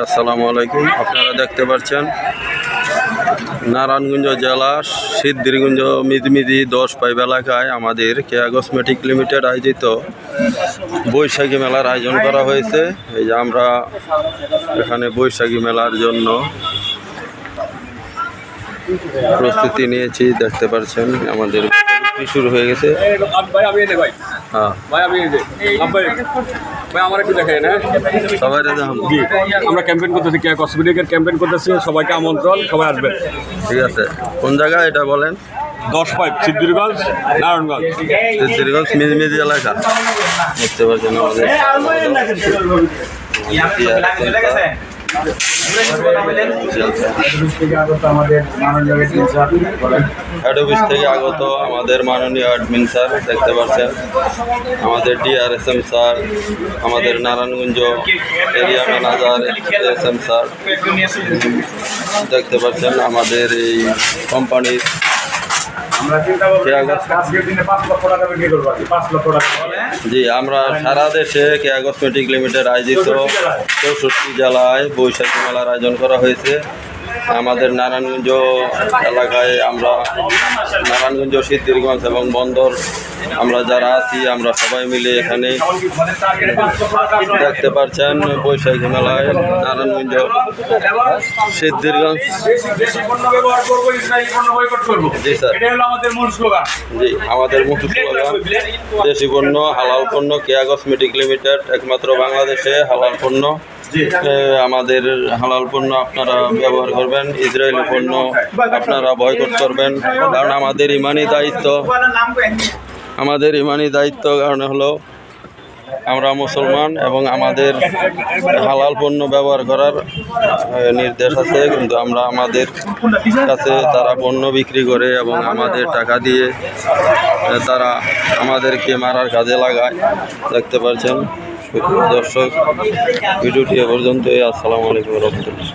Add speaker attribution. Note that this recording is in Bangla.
Speaker 1: আসসালামু আলাইকুম। আপনারা দেখতে পাচ্ছেন নারায়ণগঞ্জ জেলার সিদ্ধিরগঞ্জ মিদমিদি 10 পাইপ এলাকায় আমাদের কেয়া কসমেটিক লিমিটেড আয়োজিত বৈশাখী মেলার আয়োজন করা হয়েছে। এই যে আমরা এখানে বৈশাখী মেলার জন্য প্রস্তুতি নিয়েছি, দেখতে পাচ্ছেন আমাদের শুরু হয়ে গেছে।
Speaker 2: আমরা ক্যাম্পেইন করতেছি, কেয়া কসমেটিকের ক্যাম্পেইন করতেছি, সবাইকে আমন্ত্রণ, সবাই আসবেন।
Speaker 1: ঠিক আছে, কোন জায়গায় এটা বলেন?
Speaker 2: 10 পাইপ সিদ্ধিরগঞ্জ, নারায়ণগঞ্জ।
Speaker 1: সিদ্ধিরগঞ্জ মিদমিদি এলাকা দেখতে পাচ্ছেন আমাদের হেড অফিস থেকে আগত আমাদের মাননীয় অ্যাডমিন স্যার দেখতে পাচ্ছেন, আমাদের DRSM স্যার, আমাদের Narayanganj area manager SM sir দেখতে পাচ্ছেন, আমাদের এই কোম্পানির জি আমরা সারা দেশে কেয়া কসমেটিক লিমিটেড আয়োজিত 64 জেলায় বৈশাখী মেলার আয়োজন করা হয়েছে। আমাদের নারায়ণগঞ্জ এলাকায় আমরা নারায়ণগঞ্জ, সিদ্ধিরগঞ্জ এবং বন্দর আমরা যারা আছি আমরা সবাই মিলে এখানে দেখতে পাচ্ছেন বৈশাখী মেলায় নারায়ণগঞ্জ, সিদ্ধিরগঞ্জ। জি স্যার, জি আমাদের মুখ্য স্লোগান দেশি পণ্য, হালাল পণ্য, কেয়া কসমেটিক লিমিটেড একমাত্র বাংলাদেশে হালাল পণ্য। আমাদের হালাল পণ্য আপনারা ব্যবহার করবেন, ইসরায়েলি পণ্য আপনারা বয়কট করবেন, কারণ আমাদের ইমানি দায়িত্ব কারণ হলো আমরা মুসলমান এবং আমাদের হালাল পণ্য ব্যবহার করার নির্দেশ আছে, কিন্তু আমরা আমাদের কাছে তারা পণ্য বিক্রি করে এবং আমাদের টাকা দিয়ে তারা আমাদেরকে মারার কাজে লাগায়। দেখতে পাচ্ছেন দর্শক, ভিডিওটি এ পর্যন্তই। আসসালামু আলাইকুম ওয়া রাহমাতুল্লাহ।